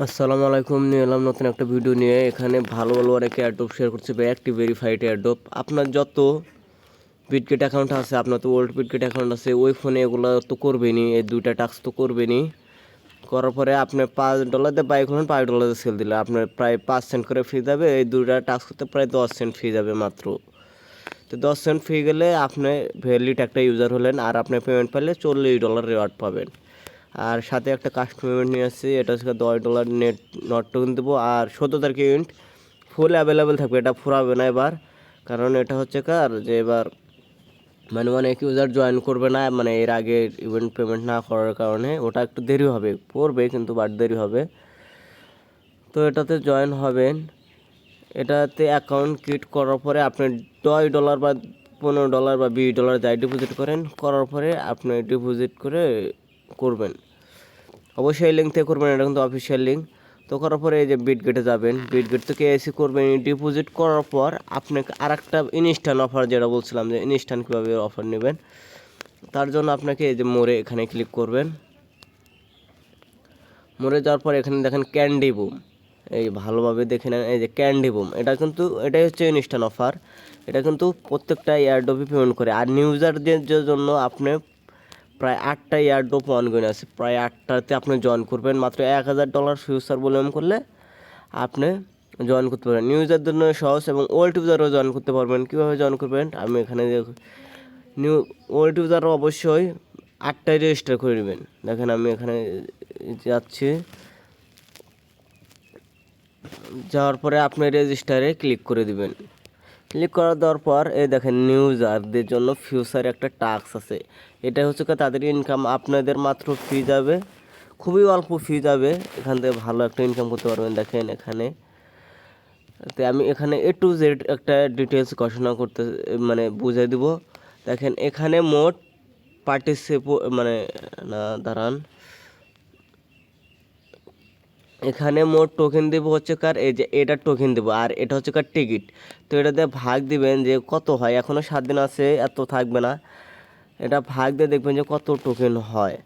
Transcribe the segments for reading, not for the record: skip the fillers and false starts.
আসসালামু আলাইকুম। নিয়ে এলাম নতুন একটা ভিডিও নিয়ে। এখানে ভালো ভালো অনেক এয়ারড্রপ শেয়ার করছে ভাই, একটি ভেরিফাইড এয়ারড্রপ। আপনার যত বিটগেট অ্যাকাউন্ট আছে, আপনার তো ওল্ড বিটগেট অ্যাকাউন্ট আছে, ওই ফোনে এগুলো তো করবেনই, এই দুইটা টাস্ক তো করবেনই। করার পরে আপনি $5 দিয়ে বাই করুন, $5 দিয়ে সেল দিলে আপনার প্রায় 5 সেন্ট করে ফি যাবে। এই দুইটা টাস্ক করতে প্রায় 10 সেন্ট ফি যাবে মাত্র। তো 10 সেন্ট ফি গেলে আপনি ভ্যালিড একটা ইউজার হলেন, আর আপনি পেমেন্ট পেলে $40 রেওয়ার্ড পাবেন। আর সাথে একটা কাস্টম ইভেন্ট নিয়ে আসছি, এটা হচ্ছে $10 নেট নট টোকেন দেবো। আর 17 তারিখে ইভেন্ট ফুল অ্যাভেলেবেল থাকবে, এটা ফুরাবে না এবার। কারণ এটা হচ্ছে যে এবার মানে অনেক ইউজার জয়েন করবে না, মানে এর আগে ইভেন্ট পেমেন্ট না করার কারণে ওটা একটু দেরি হবে, পড়বে কিন্তু বাট দেরি হবে। তো এটাতে জয়েন হবেন। এটাতে অ্যাকাউন্ট ক্রিয়েট করার পরে আপনি $10 বা $15 বা $20 যাই ডিপোজিট করার পরে আপনি ডিপোজিট করবেন। অবশ্যই এই লিঙ্ক থেকে করবেন, এটা কিন্তু অফিসিয়াল লিঙ্ক। তো করার পরে এই যে বিটগেটে যাবেন, বিটগেট থেকে এসি করবেন। ডিপোজিট করার পর আপনাকে আর একটা ইনস্ট্যান্ট অফার, যেটা বলছিলাম যে ইনস্ট্যান্ট কীভাবে অফার নেবেন, তার জন্য আপনাকে এই যে মোড়ে এখানে ক্লিক করবেন। মোড়ে যাওয়ার পর এখানে দেখেন ক্যান্ডি বুম, এই ভালোভাবে দেখে নেন, এই যে ক্যান্ডি বুম, এটাই হচ্ছে ইনস্ট্যান্ট অফার। এটা কিন্তু প্রত্যেকটা এয়ারড্রপই পেমেন্ট করে। আর নিউজারদের জন্য আপনি প্রায় 8টা এয়ারড্রপ অনগোয়িং আছে, প্রায় 8টাতে আপনি জয়েন করবেন। মাত্র $1000 ফিউচার ভলিউম করলে আপনি জয়েন করতে পারবেন। নিউজার জন্য সহজ, এবং ওল্ড ইউজারও জয়েন করতে পারবেন। কীভাবে জয়েন করবেন, আমি এখানে ওল্ড ইউজারও অবশ্যই 8টায় রেজিস্টার করে নেবেন। দেখেন আমি এখানে যাচ্ছি, যাওয়ার পরে আপনি রেজিস্টারে ক্লিক করে দিবেন। ক্লিক করে দেওয়ার পর এই দেখেন নিউজারদের জন্য ফিউচার একটা টাস্ক আছে। এটা হচ্ছে তাদের ইনকাম, আপনাদের মাত্র ফি যাবে, খুবই অল্প ফি যাবে। এখান থেকে ভালো একটা ইনকাম করতে পারবেন। দেখেন এখানে আমি এখানে A to Z একটা ডিটেলস ঘোষণা করতে মানে বুঝিয়ে দিব। দেখেন এখানে মোট মানে না দাঁড়ান, এখানে মোট টোকেন দেবো হচ্ছে এই যে এটা টোকেন দেবো, আর এটা হচ্ছে টিকিট। তো এটাতে ভাগ দিবেন যে কত হয়, এখনও 7 দিন আছে, এত থাকবে না। এটা ভাগ দিয়ে দেখবেন যে কত টোকেন হয়।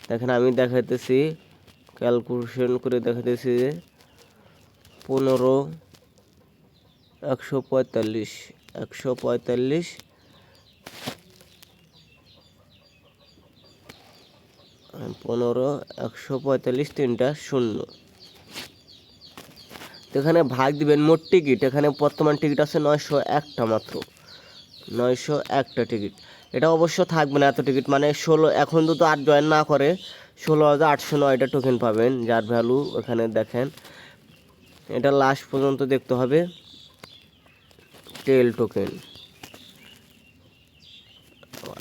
দেখেন আমি দেখাইতেছি, ক্যালকুলেশন করে দেখাইতেছি যে 15, 145, 145, 15, 145, 3টা 0। এখানে ভাগ দিবেন মোট টিকিট। এখানে বর্তমান টিকিট আছে 901টা মাত্র, 901টা টিকিট। এটা অবশ্য থাকবে না এত টিকিট, মানে 16, এখন যদি 8 জয়েন না করে 16,809টা টোকেন পাবেন, যার ভ্যালু এখানে দেখেন। এটা লাস্ট পর্যন্ত দেখতে হবে। টেল টোকেন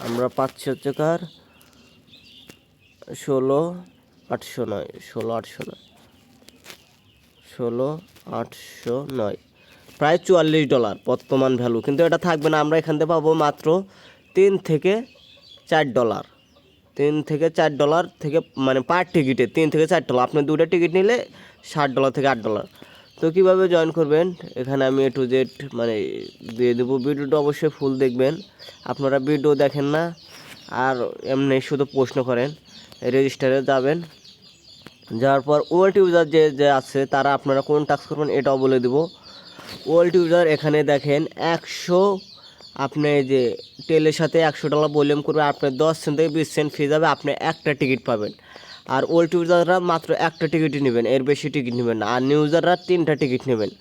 আমরা পাচ্ছি হচ্ছে 16,809, 16,809, প্রায় $44 বর্তমান ভ্যালু। কিন্তু এটা থাকবে না, আমরা এখান থেকে পাবো মাত্র $3 থেকে $4, $3 থেকে $4 থেকে, মানে পার টিকিটে $3 থেকে $4। আপনি 2টা টিকিট নিলে $60 থেকে $8। তো কীভাবে জয়েন করবেন, এখানে আমি A to Z মানে দিয়ে দেবো। ভিডিওটা অবশ্যই ফুল দেখবেন, আপনারা ভিডিও দেখেন না আর এমনি শুধু প্রশ্ন করেন। রেজিস্টারে যাবেন, যাওয়ার পর ওল্ড ইউজার যে আছে তারা আপনারা কোন টাস্ক করবেন এটাও বলে দেবো। ওল্ড ইউজার এখানে দেখেন 100, আপনি যে টেলের সাথে $100 ভলিউম করবে, আপনার 10 সেন্ট থেকে 20 সেন্ট ফি যাবে, আপনি একটা টিকিট পাবেন। আর ওল্ড ইউজাররা মাত্র একটা টিকিটই নেবেন, এর বেশি টিকিট নেবেন না। আর নিউ ইউজাররা 3টা টিকিট নেবেন,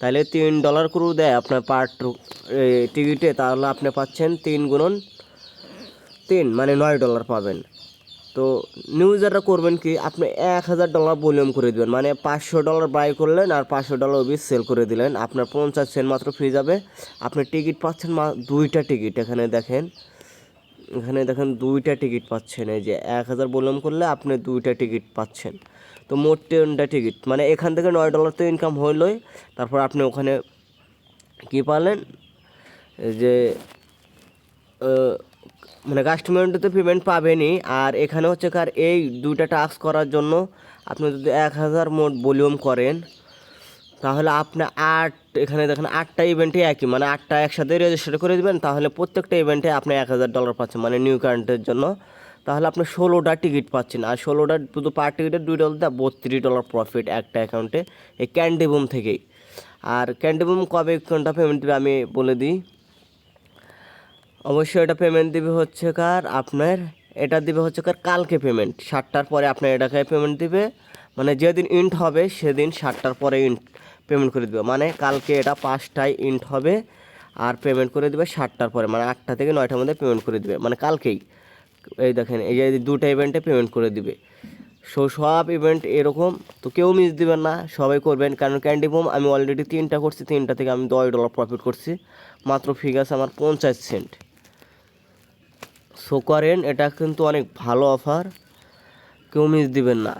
তাহলে $3 করেও দেয় আপনার পার টিকিটে। তাহলে আপনি পাচ্ছেন 3 × 3 মানে $9 পাবেন। তো নিউ ইউজাররা করবেন কি, আপনি $1000 ভলিউম করে দেবেন, মানে $500 বাই করলেন আর $500 অবধি সেল করে দিলেন, আপনার 50 সেন্ট মাত্র ফ্রি যাবে। আপনি টিকিট পাচ্ছেন 2টা টিকিট। এখানে দেখেন 2টা টিকিট পাচ্ছেন। এই যে 1000 ভলিউম করলে আপনি 2টা টিকিট পাচ্ছেন। তো মোট 10টা টিকিট, মানে এখান থেকে $9 তো ইনকাম হইলই। তারপর আপনি ওখানে কি পালেন, যে মানে কাস্টমারতে পেমেন্ট পাবেনই। আর এখানে হচ্ছে এই 2টা টাস্ক করার জন্য আপনি যদি 1000 মোট ভলিউম করেন, তাহলে আপনি এখানে দেখেন 8টা ইভেন্টে একই, মানে 8টা একসাথে রেজিস্টার করে দেবেন, তাহলে প্রত্যেকটা ইভেন্টে আপনি $1000 পাচ্ছেন, মানে নিউ কারেন্টের জন্য তাহলে আপনি 16টা টিকিট পাচ্ছেন। আর 16টা শুধু পার টিকিটে $2 $32 প্রফিট একটা অ্যাকাউন্টে এই ক্যান্ডি বুম থেকেই। আর ক্যান্ডি বুম কবে কোনটা পেমেন্ট দেবে আমি বলে দিই। অবশ্যই এটা পেমেন্ট দিবে হচ্ছে আপনার এটা দিবে হচ্ছে কালকে পেমেন্ট 7টার পরে আপনার এটাকে পেমেন্ট দিবে। মানে যেদিন ইন্ট হবে সেদিন 7টার পরে ইন্ট পেমেন্ট করে দেবে। মানে কালকে এটা 5টায় ইন্ট হবে আর পেমেন্ট করে দেবে 7টার পরে, মানে 8টা থেকে 9টার মধ্যে পেমেন্ট করে দেবে, মানে কালকেই। এই দেখেন এই যে 2টা ইভেন্টে পেমেন্ট করে দিবে। সব ইভেন্ট এরকম, তো কেউ মিস দিবেন না, সবাই করবেন। কারণ ক্যান্ডি বুম আমি অলরেডি 3টা করছি, 3টা থেকে আমি $10 প্রফিট করছি, মাত্র ফিগ আছে আমার 50 সেন্ট। শো করেন, এটা কিন্তু অনেক ভালো অফার, কেউ মিস দিবেন না।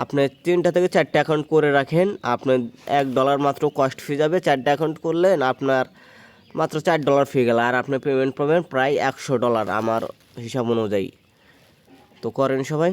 আপনি 3টা থেকে 4টা অ্যাকাউন্ট করে রাখেন, আপনার $1 মাত্র কস্ট ফি যাবে। 4টা অ্যাকাউন্ট করলেন আপনার মাত্র $4 ফি গেল, আর আপনি পেমেন্ট পাবেন প্রায় $100 আমার হিসাব অনুযায়ী। তো করেন সবাই।